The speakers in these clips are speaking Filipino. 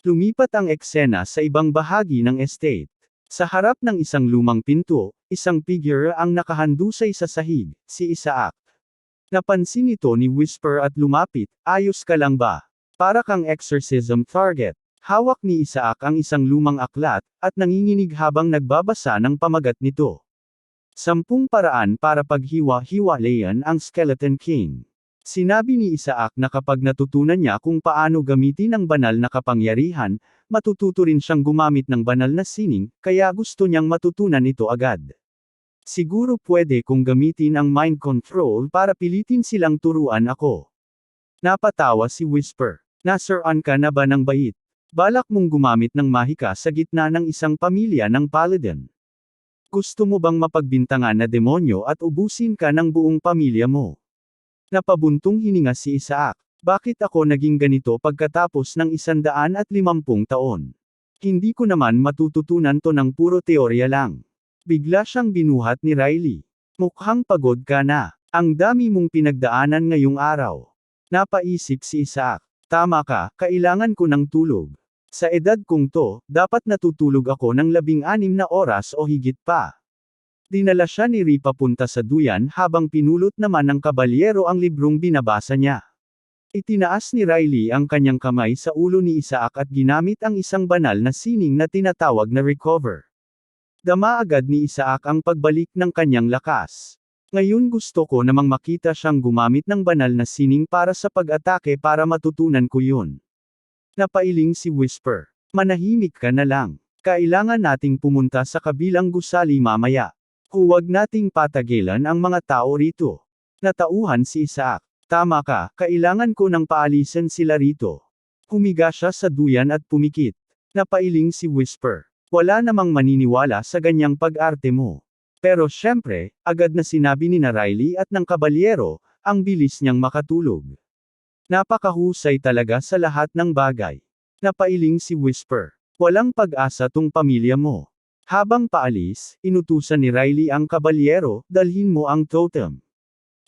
Lumipat ang eksena sa ibang bahagi ng estate. Sa harap ng isang lumang pinto, isang figure ang nakahandusay sa sahig, si Isaac. Napansin ito ni Whisper at lumapit, "Ayos ka lang ba? Para kang exorcism target." Hawak ni Isaac ang isang lumang aklat, at nanginginig habang nagbabasa ng pamagat nito. 10 paraan para paghiwa-hiwalayan ang Skeleton King. Sinabi ni Isaac na kapag natutunan niya kung paano gamitin ang banal na kapangyarihan, matututo rin siyang gumamit ng banal na sining, kaya gusto niyang matutunan ito agad. Siguro pwede kong gamitin ang mind control para pilitin silang turuan ako. Napatawa si Whisper. Nasiraan ka na ba ng bait? Balak mong gumamit ng mahika sa gitna ng isang pamilya ng paladin. Gusto mo bang mapagbintangan na demonyo at ubusin ka ng buong pamilya mo? Napabuntong hininga si Isaac. Bakit ako naging ganito pagkatapos ng 150 taon? Hindi ko naman matututunan to ng puro teorya lang. Bigla siyang binuhat ni Riley. Mukhang pagod ka na. Ang dami mong pinagdaanan ngayong araw. Napaisip si Isaac. Tama ka, kailangan ko ng tulog. Sa edad kong to, dapat natutulog ako ng 16 na oras o higit pa. Dinala siya ni Ri papunta sa duyan habang pinulot naman ng kabalyero ang librong binabasa niya. Itinaas ni Riley ang kanyang kamay sa ulo ni Isaac at ginamit ang isang banal na sining na tinatawag na recover. Dama agad ni Isaac ang pagbalik ng kanyang lakas. Ngayon gusto ko namang makita siyang gumamit ng banal na sining para sa pag-atake para matutunan ko yun. Napailing si Whisper. Manahimik ka na lang. Kailangan nating pumunta sa kabilang gusali mamaya. Huwag nating patagilan ang mga tao rito. Natauhan si Isaac. Tama ka, kailangan ko nang paalisin sila rito. Humiga siya sa duyan at pumikit. Napailing si Whisper. Wala namang maniniwala sa ganyang pag-arte mo. Pero syempre, agad na sinabi ni na Riley at ng kabalyero, ang bilis niyang makatulog. Napakahusay talaga sa lahat ng bagay. Napailing si Whisper. Walang pag-asa tong pamilya mo. Habang paalis, inutusan ni Riley ang kabalyero, dalhin mo ang totem.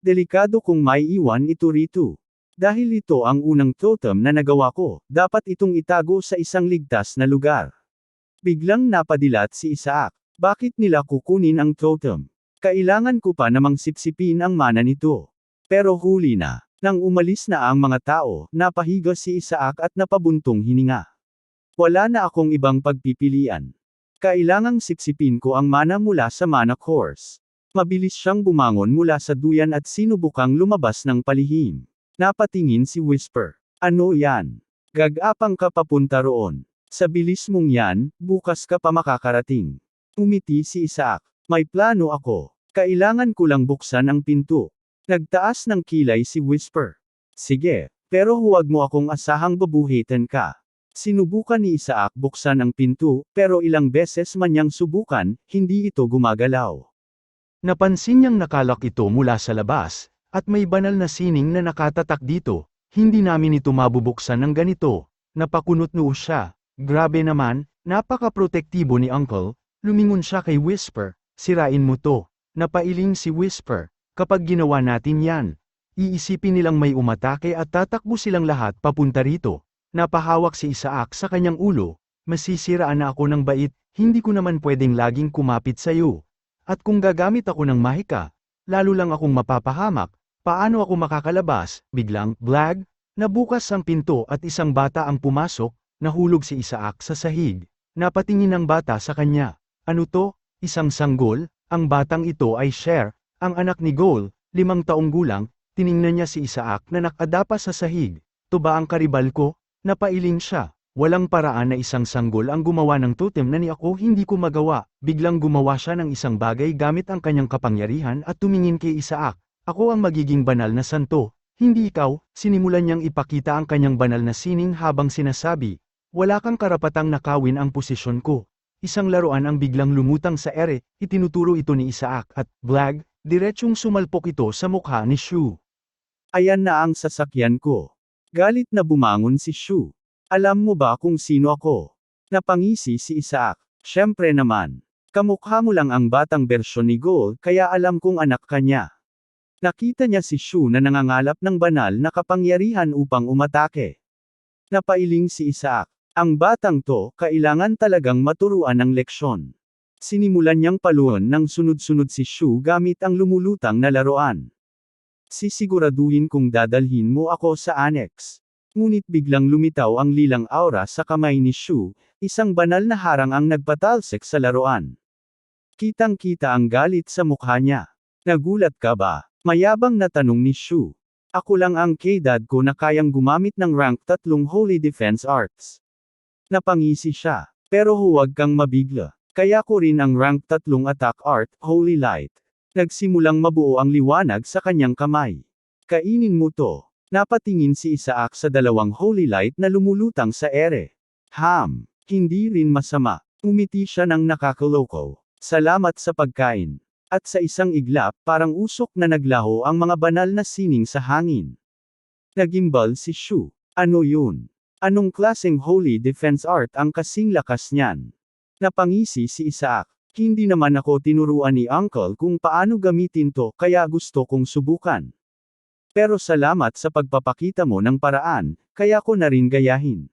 Delikado kung may iwan ito rito. Dahil ito ang unang totem na nagawa ko, dapat itong itago sa isang ligtas na lugar. Biglang napadilat si Isaac. Bakit nila kukunin ang totem? Kailangan ko pa namang sipsipin ang mana nito. Pero huli na. Nang umalis na ang mga tao, napahiga si Isaac at napabuntong hininga. Wala na akong ibang pagpipilian. Kailangang sipsipin ko ang mana mula sa mana course. Mabilis siyang bumangon mula sa duyan at sinubukang lumabas ng palihim. Napatingin si Whisper. Ano yan? Gagapang ka papunta roon. Sa bilis mong yan, bukas ka pa makakarating. Umiti si Isaac. May plano ako. Kailangan ko lang buksan ang pinto. Nagtaas ng kilay si Whisper. Sige, pero huwag mo akong asahang babuhitan ka. Sinubukan ni Isaac buksan ang pinto, pero ilang beses man niyang subukan, hindi ito gumagalaw. Napansin niyang nakalak ito mula sa labas, at may banal na sining na nakatatak dito. Hindi namin ito mabubuksan ng ganito. Napakunot noo siya. Grabe naman, napaka-protektibo ni Uncle. Lumingon siya kay Whisper, sirain mo to. Napailing si Whisper. Kapag ginawa natin yan, iisipin nilang may umatake at tatakbo silang lahat papunta rito. Napahawak si Isaac sa kanyang ulo. Masisiraan na ako ng bait, hindi ko naman pwedeng laging kumapit sa iyo. At kung gagamit ako ng mahika, lalo lang akong mapapahamak. Paano ako makakalabas? Biglang, blag, nabukas ang pinto at isang bata ang pumasok. Nahulog si Isaac sa sahig. Napatingin ang bata sa kanya. Ano to? Isang sanggol? Ang batang ito ay Cher, ang anak ni Goal, 5 taong gulang. Tiningnan niya si Isaac na nakadapa sa sahig. To ba ang karibal ko? Napailing siya. Walang paraan na isang sanggol ang gumawa ng totem na ni ako hindi ko magawa. Biglang gumawa siya ng isang bagay gamit ang kanyang kapangyarihan at tumingin kay Isaac. Ako ang magiging banal na santo. Hindi ikaw. Sinimulan niyang ipakita ang kanyang banal na sining habang sinasabi, wala kang karapatang nakawin ang posisyon ko. Isang laruan ang biglang lumutang sa ere, itinuturo ito ni Isaac at, blag, diretsyong sumalpok ito sa mukha ni Shu. Ayan na ang sasakyan ko. Galit na bumangon si Shu. Alam mo ba kung sino ako? Napangisi si Isaac. Siyempre naman. Kamukha mo lang ang batang bersyon ni Goal, kaya alam kong anak ka niya. Nakita niya si Shu na nangangalap ng banal na kapangyarihan upang umatake. Napailing si Isaac. Ang batang to, kailangan talagang maturuan ng leksyon. Sinimulan niyang paluan ng sunod-sunod si Shu gamit ang lumulutang na laruan. Sisiguraduhin kong dadalhin mo ako sa annex. Ngunit biglang lumitaw ang lilang aura sa kamay ni Shu, isang banal na harang ang nagpatalsik sa laruan. Kitang-kita ang galit sa mukha niya. Nagulat ka ba? Mayabang na tanong ni Shu. Ako lang ang K-dad ko na kayang gumamit ng rank 3 Holy Defense Arts. Napangisi siya. Pero huwag kang mabigla. Kaya ko rin ang rank 3 Attack Art, Holy Light. Nagsimulang mabuo ang liwanag sa kanyang kamay. Kainin mo to. Napatingin si Isaac sa dalawang Holy Light na lumulutang sa ere. Hindi rin masama. Umiti siya ng nakakaloko. Salamat sa pagkain. At sa isang iglap, parang usok na naglaho ang mga banal na sining sa hangin. Nagimbal si Shu. Ano yun? Anong klaseng Holy Defense Art ang kasing lakas niyan? Napangisi si Isaac. Hindi naman ako tinuruan ni Uncle kung paano gamitin to, kaya gusto kong subukan. Pero salamat sa pagpapakita mo ng paraan, kaya ko na rin gayahin.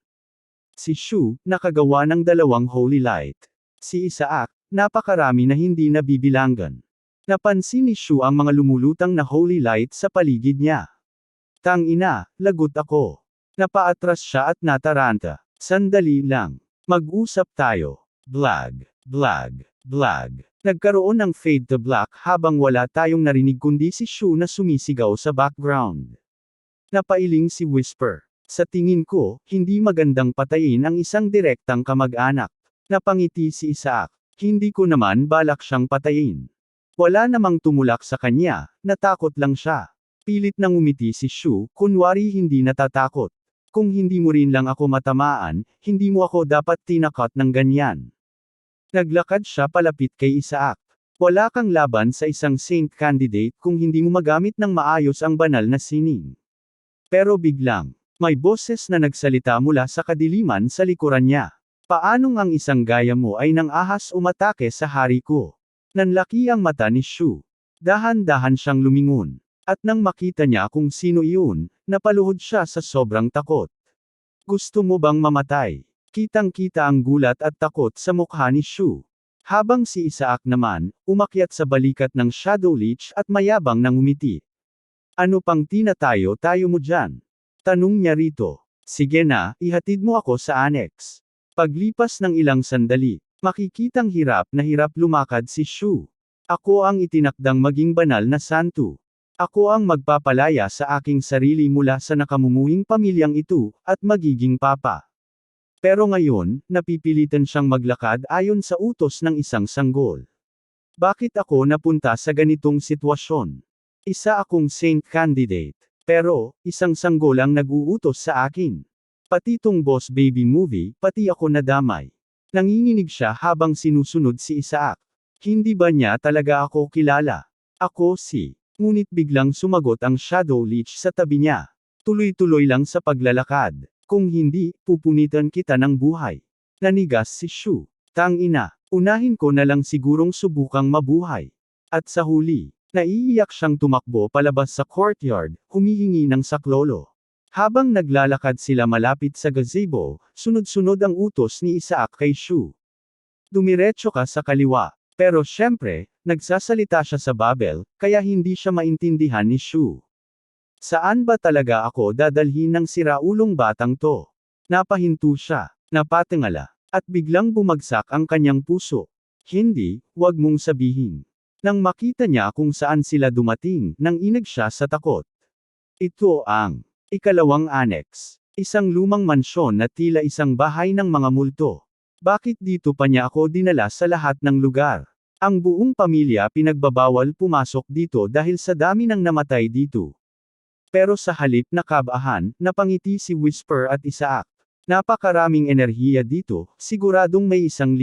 Si Shu, nakagawa ng dalawang Holy Light. Si Isaac, napakarami na hindi nabibilanggan. Napansin ni Shu ang mga lumulutang na Holy Light sa paligid niya. Tangina, lagot ako. Napaatras siya at nataranta. Sandali lang. Mag-usap tayo. Blag. Nagkaroon ng fade to black habang wala tayong narinig kundi si Shu na sumisigaw sa background. Napailing si Whisper. Sa tingin ko, hindi magandang patayin ang isang direktang kamag-anak. Napangiti si Isaac. Hindi ko naman balak siyang patayin. Wala namang tumulak sa kanya, natakot lang siya. Pilit nang umiti si Shu, kunwari hindi natatakot. Kung hindi mo rin lang ako matamaan, hindi mo ako dapat tinakot ng ganyan. Naglakad siya palapit kay Isaac. Wala kang laban sa isang saint candidate kung hindi mo magamit ng maayos ang banal na sining. Pero biglang, may boses na nagsalita mula sa kadiliman sa likuran niya. Paanong ang isang gaya mo ay nang ahas umatake sa hari ko? Nanlaki ang mata ni Shu. Dahan-dahan siyang lumingon. At nang makita niya kung sino iyon, napaluhod siya sa sobrang takot. Gusto mo bang mamatay? Kitang-kita ang gulat at takot sa mukha ni Shu. Habang si Isaac naman, umakyat sa balikat ng Shadow Leech at mayabang nang umiti. Ano pang tinatayo-tayo mo dyan? Tanong niya rito. Sige na, ihatid mo ako sa annex. Paglipas ng ilang sandali, makikitang hirap na hirap lumakad si Shu. Ako ang itinakdang maging banal na santo. Ako ang magpapalaya sa aking sarili mula sa nakamumuhing pamilyang ito, at magiging papa. Pero ngayon, napipilitan siyang maglakad ayon sa utos ng isang sanggol. Bakit ako napunta sa ganitong sitwasyon? Isa akong saint candidate. Pero, isang sanggol ang nag-uutos sa akin. Pati tong Boss Baby movie, pati ako nadamay. Nanginginig siya habang sinusunod si Isaac. Hindi ba niya talaga ako kilala? Ako si. Ngunit biglang sumagot ang Shadow Leech sa tabi niya. Tuloy-tuloy lang sa paglalakad. Kung hindi, pupunitan kita ng buhay. Nanigas si Shu. Tangina, unahin ko na lang sigurong subukang mabuhay. At sa huli, naiiyak siyang tumakbo palabas sa courtyard, humihingi ng saklolo. Habang naglalakad sila malapit sa gazebo, sunod-sunod ang utos ni Isaac kay Shu. Dumiretso ka sa kaliwa. Pero syempre, nagsasalita siya sa Babel, kaya hindi siya maintindihan ni Shu. Saan ba talaga ako dadalhin ng siraulong batang to? Napahinto siya, napatingala, at biglang bumagsak ang kanyang puso. Hindi, wag mong sabihin. Nang makita niya kung saan sila dumating, nang inag siya sa takot. Ito ang ikalawang annex. Isang lumang mansyon na tila isang bahay ng mga multo. Bakit dito pa niya ako dinala sa lahat ng lugar? Ang buong pamilya pinagbabawal pumasok dito dahil sa dami ng namatay dito. Pero sa halip na kabahan, napangiti si Whisper at Isaac. Napakaraming enerhiya dito, siguradong may 1,000.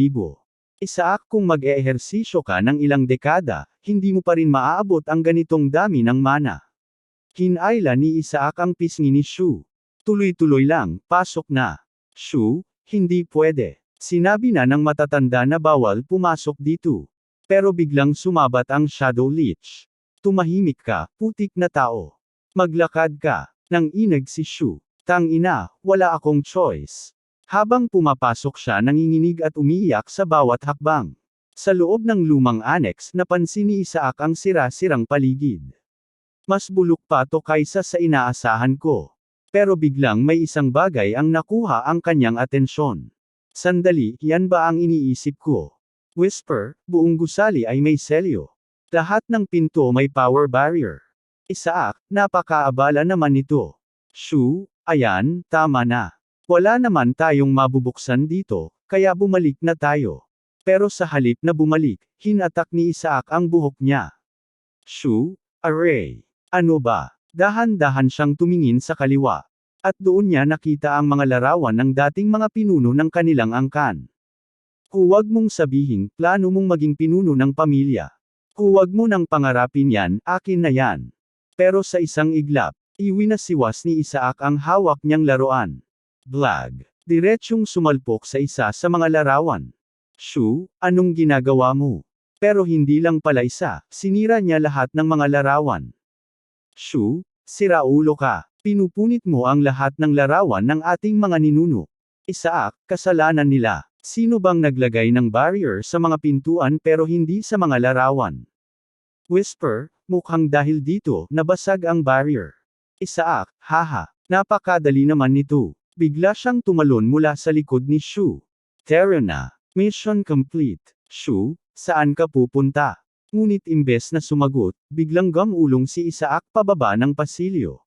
Isaac, kung mag-eehersisyo ka ng ilang dekada, hindi mo pa rin maaabot ang ganitong dami ng mana. Hinayla ni Isaac ang pisngi ni Shu. Tuloy-tuloy lang, pasok na. Shu, hindi pwede. Sinabi na ng matatanda na bawal pumasok dito. Pero biglang sumabat ang Shadow Leech. Tumahimik ka, putik na tao. Maglakad ka. Nang inag si Shu. Tangina, wala akong choice. Habang pumapasok siya nanginginig at umiiyak sa bawat hakbang. Sa loob ng lumang annex napansin ni Isaac ang sira-sirang paligid. Mas bulok pa to kaysa sa inaasahan ko. Pero biglang may isang bagay ang nakuha ang kanyang atensyon. Sandali, yan ba ang iniisip ko? Whisper, buong gusali ay may selyo. Lahat ng pinto may power barrier. Isaac, napakaabala naman nito. Shoo, ayan, tama na. Wala naman tayong mabubuksan dito, kaya bumalik na tayo. Pero sa halip na bumalik, hinatak ni Isaac ang buhok niya. Shoo, aray. Ano ba? Dahan-dahan siyang tumingin sa kaliwa. At doon niya nakita ang mga larawan ng dating mga pinuno ng kanilang angkan. Huwag mong sabihin, plano mong maging pinuno ng pamilya. Huwag mo nang pangarapin yan, akin na yan. Pero sa isang iglap, iwinasiwas ni Isaac ang hawak niyang laruan. Blag. Diretsyong sumalpok sa isa sa mga larawan. Shoo, anong ginagawa mo? Pero hindi lang pala isa, sinira niya lahat ng mga larawan. Shoo, siraulo ka. Pinupunit mo ang lahat ng larawan ng ating mga ninuno. Isaac, kasalanan nila. Sino bang naglagay ng barrier sa mga pintuan pero hindi sa mga larawan? Whisper, mukhang dahil dito, nabasag ang barrier. Isaac, haha, napakadali naman nito. Bigla siyang tumalon mula sa likod ni Shoo. Tara na. Mission complete. Shoo, saan ka pupunta? Ngunit imbes na sumagot, biglang gumulong si Isaac pababa ng pasilyo.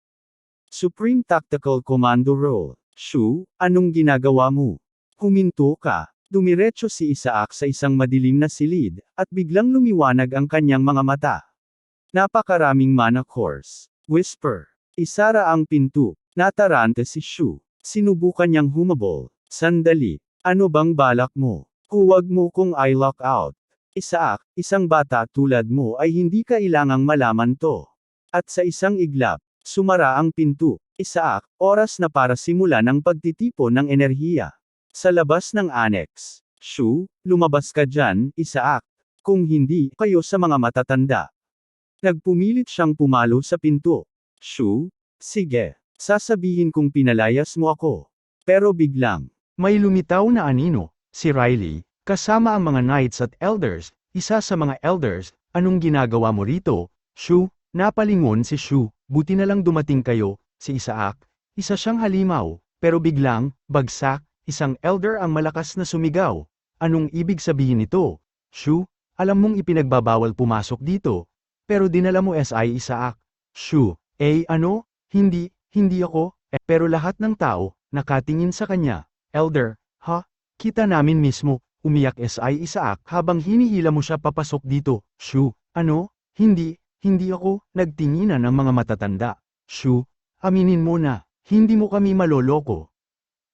Supreme Tactical Commando Role. Shoo, anong ginagawa mo? Huminto ka. Dumiretso si Isaac sa isang madilim na silid, at biglang lumiwanag ang kanyang mga mata. Napakaraming mana cores. Whisper. Isara ang pinto. Natarante si Shoo. Sinubukan niyang humabol. Sandali. Ano bang balak mo? Huwag mo kong i-lock out. Isaac, isang bata tulad mo ay hindi kailangang malaman to. At sa isang iglap, sumara ang pinto. Isaac, oras na para simulan ang pagtitipon ng enerhiya. Sa labas ng annex. Shoo, lumabas ka dyan, Isaac. Kung hindi, kayo sa mga matatanda. Nagpumilit siyang pumalo sa pinto. Shoo, sige. Sasabihin kong pinalayas mo ako. Pero biglang, may lumitaw na anino, si Riley, kasama ang mga knights at elders, isa sa mga elders, anong ginagawa mo rito? Shoo, napalingon si Shoo, buti na lang dumating kayo, si Isaac, isa siyang halimaw, pero biglang, bagsak, isang elder ang malakas na sumigaw. Anong ibig sabihin nito? Shoo, alam mong ipinagbabawal pumasok dito, pero dinala mo SI Isaac. Shoo, ano? Hindi ako, pero lahat ng tao, nakatingin sa kanya. Elder, ha? Kita namin mismo, umiyak SI Isaac habang hinihila mo siya papasok dito. Shoo, ano? Hindi ako, nagtinginan ang mga matatanda. Shoo, aminin mo na, hindi mo kami maloloko.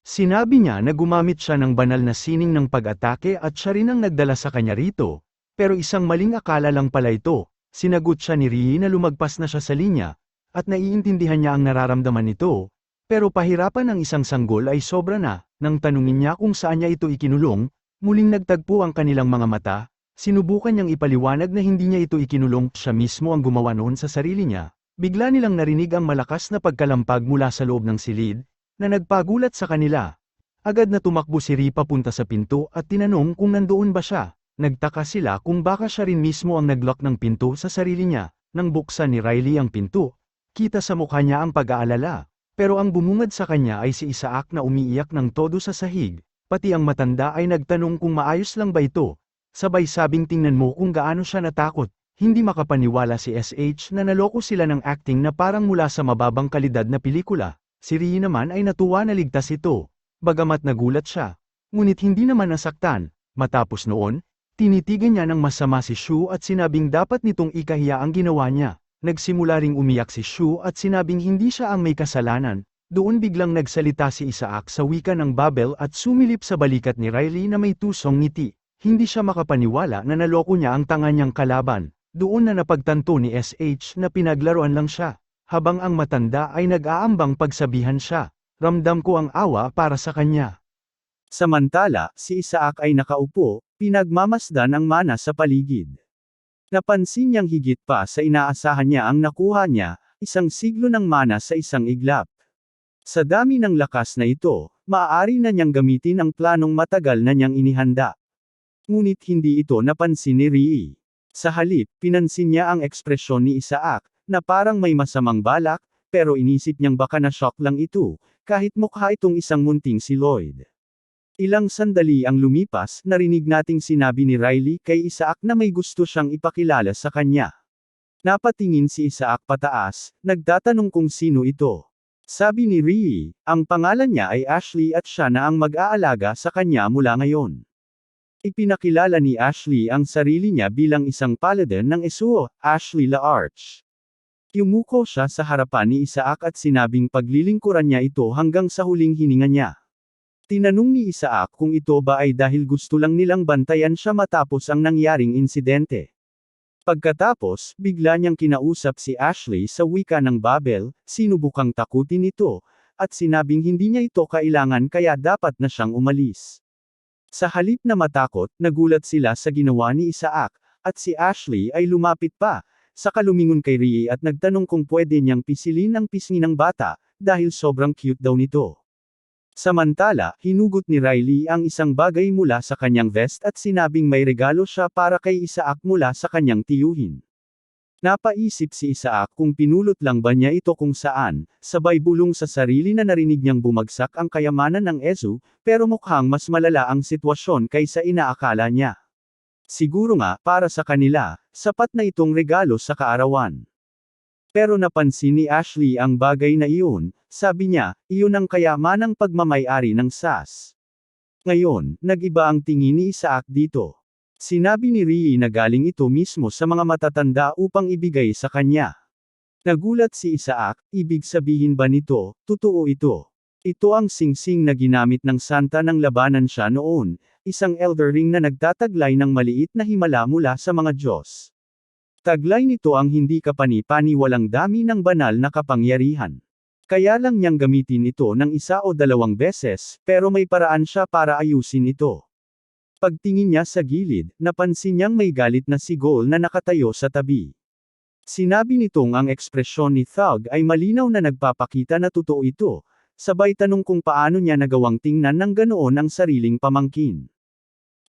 Sinabi niya na gumamit siya ng banal na sining ng pag-atake at siya rin ang nagdala sa kanya rito. Pero isang maling akala lang pala ito, sinagot siya ni Rie na lumagpas na siya sa linya, at naiintindihan niya ang nararamdaman nito. Pero pahirapan ng isang sanggol ay sobra na, nang tanungin niya kung saan niya ito ikinulong, muling nagtagpo ang kanilang mga mata, sinubukan niyang ipaliwanag na hindi niya ito ikinulong, siya mismo ang gumawa noon sa sarili niya. Bigla nilang narinig ang malakas na pagkalampag mula sa loob ng silid, na nagpagulat sa kanila. Agad na tumakbo si Rie papunta sa pinto at tinanong kung nandoon ba siya. Nagtaka sila kung baka siya rin mismo ang naglock ng pinto sa sarili niya. Nang buksan ni Riley ang pinto, kita sa mukha niya ang pag-aalala. Pero ang bumungad sa kanya ay si Isaac na umiiyak ng todo sa sahig, pati ang matanda ay nagtanong kung maayos lang ba ito. Sabay sabing tingnan mo kung gaano siya natakot. Hindi makapaniwala si SH na naloko sila ng acting na parang mula sa mababang kalidad na pelikula. Si Rie naman ay natuwa na ligtas ito. Bagamat nagulat siya, ngunit hindi naman nasaktan. Matapos noon, tinitigan niya ng masama si Shoo at sinabing dapat nitong ikahiya ang ginawa niya. Nagsimula ring umiyak si Shoo at sinabing hindi siya ang may kasalanan. Doon biglang nagsalita si Isaac sa wika ng Babel at sumilip sa balikat ni Riley na may tusong ngiti. Hindi siya makapaniwala na naloko niya ang tanga niyang kalaban. Doon na napagtanto ni SH na pinaglaruan lang siya. Habang ang matanda ay nag-aambang pagsabihan siya. Ramdam ko ang awa para sa kanya. Samantala, si Isaac ay nakaupo, pinagmamasdan ang mana sa paligid. Napansin niyang higit pa sa inaasahan niya ang nakuha niya, isang siglo ng mana sa isang iglap. Sa dami ng lakas na ito, maaari na niyang gamitin ang planong matagal na niyang inihanda. Ngunit hindi ito napansin ni Rie. Sa halip, pinansin niya ang ekspresyon ni Isaac, na parang may masamang balak, pero inisip niyang baka na-shock lang ito, kahit mukha itong isang munting si Lloyd. Ilang sandali ang lumipas, narinig nating sinabi ni Riley kay Isaac na may gusto siyang ipakilala sa kanya. Napatingin si Isaac pataas, nagtatanong kung sino ito. Sabi ni Rie, ang pangalan niya ay Ashley at siya na ang mag-aalaga sa kanya mula ngayon. Ipinakilala ni Ashley ang sarili niya bilang isang paladin ng Esuo, Ashley LaArche. Yumuko siya sa harapan ni Isaac at sinabing paglilingkuran niya ito hanggang sa huling hininga niya. Tinanong ni Isaac kung ito ba ay dahil gusto lang nilang bantayan siya matapos ang nangyaring insidente. Pagkatapos, bigla niyang kinausap si Ashley sa wika ng Babel, sinubukang takutin ito, at sinabing hindi niya ito kailangan kaya dapat na siyang umalis. Sa halip na matakot, nagulat sila sa ginawa ni Isaac, at si Ashley ay lumapit pa, saka lumingon kay Rie at nagtanong kung pwede niyang pisilin ang pisngi ng bata, dahil sobrang cute daw nito. Samantala, hinugot ni Riley ang isang bagay mula sa kanyang vest at sinabing may regalo siya para kay Isaac mula sa kanyang tiyuhin. Napaisip si Isaac kung pinulot lang ba niya ito kung saan, sabay bulong sa sarili na narinig niyang bumagsak ang kayamanan ng Ezu, pero mukhang mas malala ang sitwasyon kaysa inaakala niya. Siguro nga, para sa kanila, sapat na itong regalo sa kaarawan. Pero napansin ni Ashley ang bagay na iyon, sabi niya, iyon ang kayamanang pagmamay-ari ng SAS. Ngayon, nag-iba ang tingin ni Isaac dito. Sinabi ni Rie na galing ito mismo sa mga matatanda upang ibigay sa kanya. Nagulat si Isaac, ibig sabihin ba nito, totoo ito? Ito ang singsing na ginamit ng santa ng labanan siya noon, isang elder ring na nagtataglay ng maliit na himala mula sa mga Diyos. Taglay nito ang hindi kapani-pani walang dami ng banal na kapangyarihan. Kaya lang niyang gamitin ito ng isa o dalawang beses, pero may paraan siya para ayusin ito. Pagtingin niya sa gilid, napansin niyang may galit na sigol na nakatayo sa tabi. Sinabi nitong ang ekspresyon ni Thug ay malinaw na nagpapakita na totoo ito, sabay tanong kung paano niya nagawang tingnan ng ganoon ang sariling pamangkin.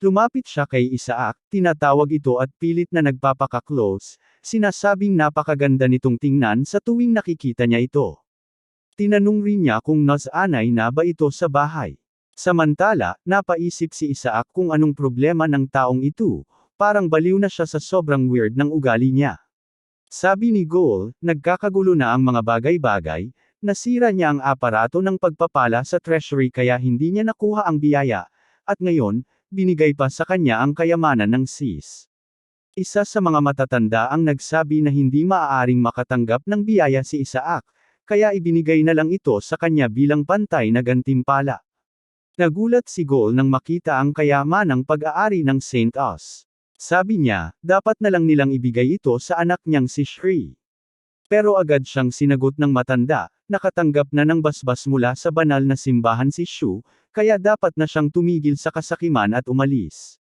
Lumapit siya kay Isaac, tinatawag ito at pilit na nagpapaka-close, sinasabing napakaganda nitong tingnan sa tuwing nakikita niya ito. Tinanong rin niya kung nasanay na ba ito sa bahay. Samantala, napaisip si Isaac kung anong problema ng taong ito, parang baliw na siya sa sobrang weird ng ugali niya. Sabi ni Goal, nagkakagulo na ang mga bagay-bagay, nasira niya ang aparato ng pagpapala sa treasury kaya hindi niya nakuha ang biyaya, at ngayon, binigay pa sa kanya ang kayamanan ng sis. Isa sa mga matatanda ang nagsabi na hindi maaaring makatanggap ng biyaya si Isaac, kaya ibinigay na lang ito sa kanya bilang pantay na gantimpala. Nagulat si Goal nang makita ang kayamanang pag-aari ng Saint Os. Sabi niya, dapat na lang nilang ibigay ito sa anak niyang si Shri. Pero agad siyang sinagot ng matanda, nakatanggap na ng basbas mula sa banal na simbahan si Shu, kaya dapat na siyang tumigil sa kasakiman at umalis.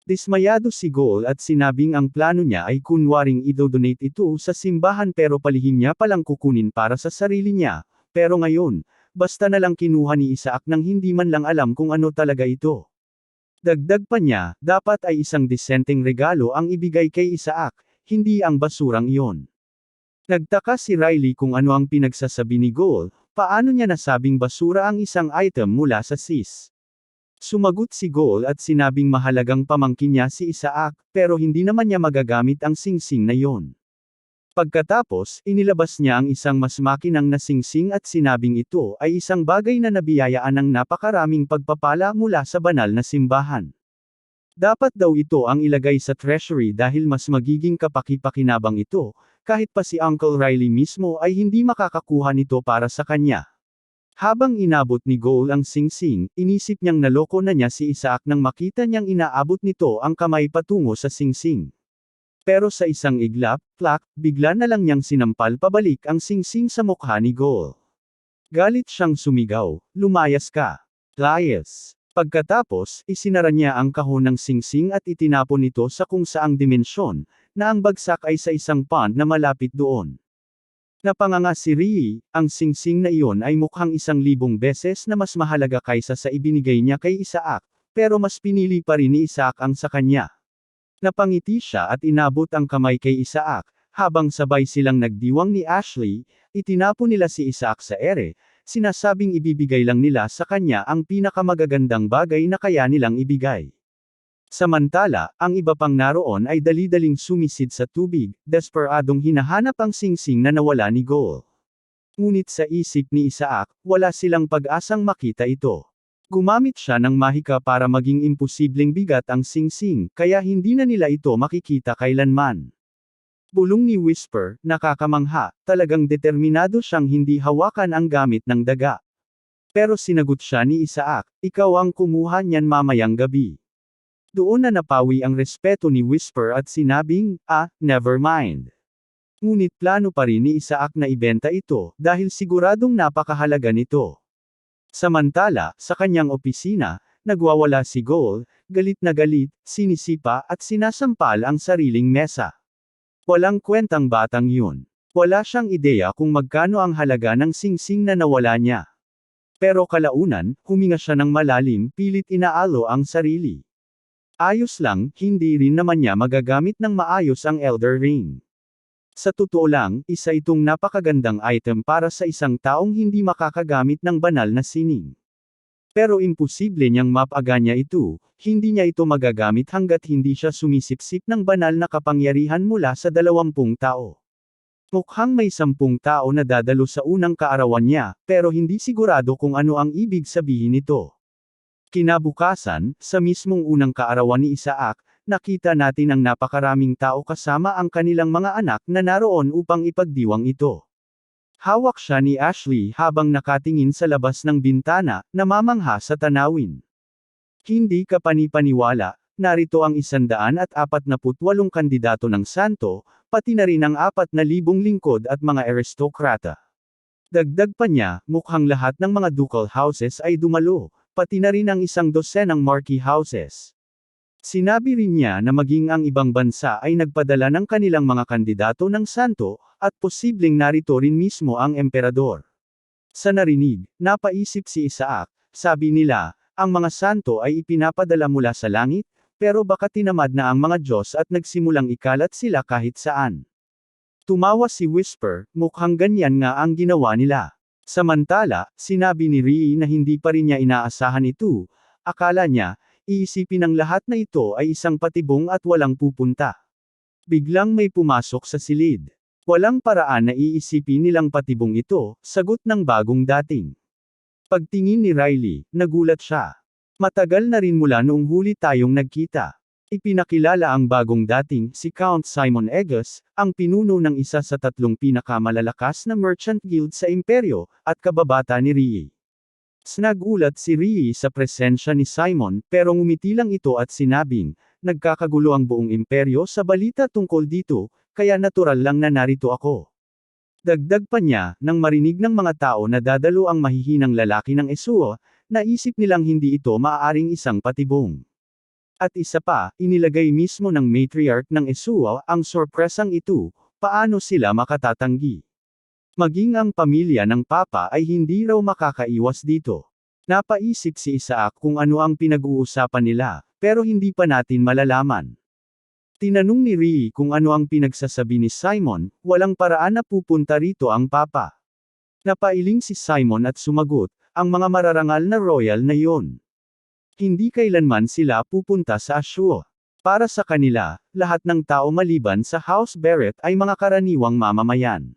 Dismayado si Goal at sinabing ang plano niya ay kunwaring idodonate ito sa simbahan pero palihim niya palang kukunin para sa sarili niya, pero ngayon, basta na lang kinuha ni Isaac nang hindi man lang alam kung ano talaga ito. Dagdag pa niya, dapat ay isang disenteng regalo ang ibigay kay Isaac, hindi ang basurang iyon. Nagtaka si Riley kung ano ang pinagsasabi ni Goal, paano niya nasabing basura ang isang item mula sa sis. Sumagot si Goal at sinabing mahalagang pamangkin niya si Isaac, pero hindi naman niya magagamit ang singsing na yon. Pagkatapos, inilabas niya ang isang mas makinang na singsing at sinabing ito ay isang bagay na nabiyayaan ng napakaraming pagpapala mula sa banal na simbahan. Dapat daw ito ang ilagay sa treasury dahil mas magiging kapaki-pakinabang ito, kahit pa si Uncle Riley mismo ay hindi makakakuha nito para sa kanya. Habang inabot ni Goal ang singsing, inisip niyang naloko na niya si Isaac nang makita niyang inaabot nito ang kamay patungo sa singsing. Pero sa isang iglap, plak, bigla na lang niyang sinampal pabalik ang singsing sa mukha ni Goal. Galit siyang sumigaw, lumayas ka. Layas. Pagkatapos, isinara niya ang kahon ng singsing at itinapon ito sa kung saang dimensyon, na ang bagsak ay sa isang pond na malapit doon. Napanganga si Rie, ang singsing na iyon ay mukhang 1,000 beses na mas mahalaga kaysa sa ibinigay niya kay Isaac, pero mas pinili pa rin ni Isaac ang sa kanya. Napangiti siya at inabot ang kamay kay Isaac, habang sabay silang nagdiwang ni Ashley, itinapon nila si Isaac sa ere, sinasabing ibibigay lang nila sa kanya ang pinakamagagandang bagay na kaya nilang ibigay. Samantala, ang iba pang naroon ay dali-daling sumisid sa tubig, desperadong hinahanap ang singsing na nawala ni Goal. Ngunit sa isip ni Isaac, wala silang pag-asang makita ito. Gumamit siya ng mahika para maging imposibleng bigat ang singsing, kaya hindi na nila ito makikita kailanman. Bulong ni Whisper, nakakamangha, talagang determinado siyang hindi hawakan ang gamit ng daga. Pero sinagot siya ni Isaac, ikaw ang kumuha niyan mamayang gabi. Doon na napawi ang respeto ni Whisper at sinabing, never mind. Ngunit plano pa rin ni Isaac na ibenta ito, dahil siguradong napakahalaga nito. Samantala, sa kanyang opisina, nagwawala si Goal, galit na galit, sinisipa at sinasampal ang sariling mesa. Walang kwentang batang yun. Wala siyang ideya kung magkano ang halaga ng singsing na nawala niya. Pero kalaunan, huminga siya ng malalim, pilit inaalo ang sarili. Ayos lang, hindi rin naman niya magagamit ng maayos ang Elder Ring. Sa totoo lang, isa itong napakagandang item para sa isang taong hindi makakagamit ng banal na sining. Pero imposible niyang mapaganya ito, hindi niya ito magagamit hanggat hindi siya sumisipsip ng banal na kapangyarihan mula sa 20 tao. Mukhang may 10 tao na dadalo sa unang kaarawan niya, pero hindi sigurado kung ano ang ibig sabihin nito. Kinabukasan, sa mismong unang kaarawan ni Isaac, nakita natin ang napakaraming tao kasama ang kanilang mga anak na naroon upang ipagdiwang ito. Hawak siya ni Ashley habang nakatingin sa labas ng bintana, namamangha sa tanawin. Hindi ka panipaniwala, narito ang 148 kandidato ng santo, pati na rin ang 4,000 lingkod at mga aristokrata. Dagdag pa niya, mukhang lahat ng mga ducal houses ay dumalo, pati na rin ang 12 marquee houses. Sinabi rin niya na maging ang ibang bansa ay nagpadala ng kanilang mga kandidato ng santo, at posibleng narito rin mismo ang emperador. Sa narinig, napaisip si Isaac, sabi nila, ang mga santo ay ipinapadala mula sa langit, pero baka tinamad na ang mga Diyos at nagsimulang ikalat sila kahit saan. Tumawa si Whisper, mukhang ganyan nga ang ginawa nila. Samantala, sinabi ni Rie na hindi pa rin niya inaasahan ito, akala niya, iisipin ng lahat na ito ay isang patibong at walang pupunta. Biglang may pumasok sa silid. Walang paraan na iisipin nilang patibong ito, sagot ng bagong dating. Pagtingin ni Riley, nagulat siya. Matagal na rin mula noong huli tayong nagkita. Ipinakilala ang bagong dating, si Count Simon Egas, ang pinuno ng isa sa 3 pinakamalalakas na merchant guild sa imperyo, at kababata ni Rie. Nagulat si Rie sa presensya ni Simon, pero ngumiti lang ito at sinabing, nagkakagulo ang buong imperyo sa balita tungkol dito, kaya natural lang na narito ako. Dagdag pa niya, nang marinig ng mga tao na dadalo ang mahihinang lalaki ng Esua, naisip nilang hindi ito maaaring isang patibong. At isa pa, inilagay mismo ng matriarch ng Esua ang sorpresang ito, paano sila makatatanggi. Maging ang pamilya ng Papa ay hindi raw makakaiwas dito. Napaisip si Isaac kung ano ang pinag-uusapan nila, pero hindi pa natin malalaman. Tinanong ni Rie kung ano ang pinagsasabi ni Simon, walang paraan na pupunta rito ang Papa. Napailing si Simon at sumagot, ang mga mararangal na royal na yon. Hindi kailanman sila pupunta sa Ashua. Para sa kanila, lahat ng tao maliban sa House Barrett ay mga karaniwang mamamayan.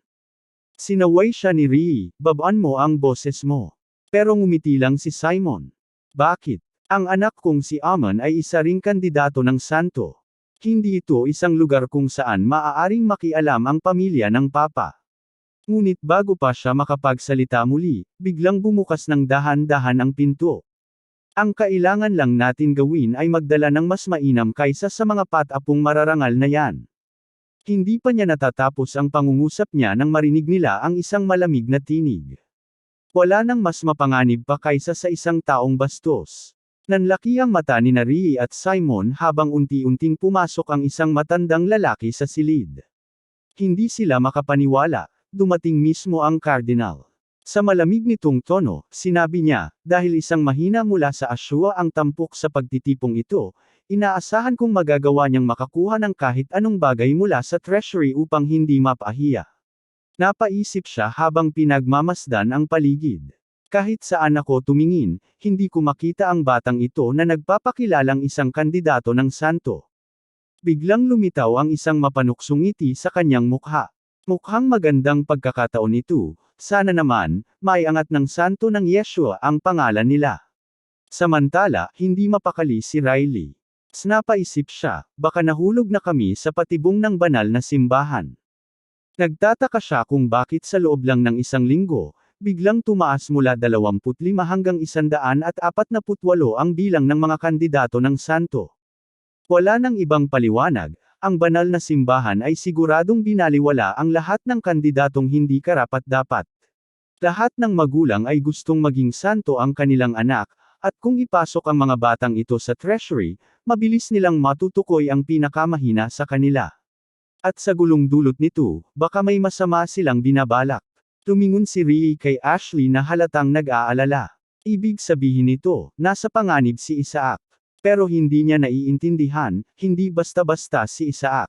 Sinaway siya ni Rie, babaan mo ang boses mo. Pero ngumiti lang si Simon. Bakit? Ang anak kong si Amon ay isa ring kandidato ng santo. Hindi ito isang lugar kung saan maaaring makialam ang pamilya ng Papa. Ngunit bago pa siya makapagsalita muli, biglang bumukas ng dahan-dahan ang pinto. Ang kailangan lang natin gawin ay magdala ng mas mainam kaysa sa mga patapong mararangal na yan. Hindi pa niya natatapos ang pangungusap niya nang marinig nila ang isang malamig na tinig. Wala nang mas mapanganib pa kaysa sa isang taong bastos. Nanlaki ang mata ni Rie at Simon habang unti-unting pumasok ang isang matandang lalaki sa silid. Hindi sila makapaniwala, dumating mismo ang Cardinal. Sa malamig nitong tono, sinabi niya, dahil isang mahina mula sa asyua ang tampok sa pagtitipong ito, inaasahan kong magagawa niyang makakuha ng kahit anong bagay mula sa treasury upang hindi mapahiya. Napaisip siya habang pinagmamasdan ang paligid. Kahit saan ako tumingin, hindi ko makita ang batang ito na nagpapakilalang isang kandidato ng santo. Biglang lumitaw ang isang mapanuksong ngiti sa kanyang mukha. Mukhang magandang pagkakataon ito, sana naman, maiangat ng santo ng Yeshua ang pangalan nila. Samantala, hindi mapakali si Riley. Napaisip siya, baka nahulog na kami sa patibong ng banal na simbahan. Nagtataka siya kung bakit sa loob lang ng isang linggo, biglang tumaas mula 25 hanggang 148 ang bilang ng mga kandidato ng santo. Wala nang ibang paliwanag, ang banal na simbahan ay siguradong binaliwala ang lahat ng kandidatong hindi karapat-dapat. Lahat ng magulang ay gustong maging santo ang kanilang anak, at kung ipasok ang mga batang ito sa treasury, mabilis nilang matutukoy ang pinakamahina sa kanila. At sa gulong dulot nito, baka may masama silang binabalak. Tumingon si Riley kay Ashley na halatang nag-aalala. Ibig sabihin nito, nasa panganib si Isaac. Pero hindi niya naiintindihan, hindi basta-basta si Isaac.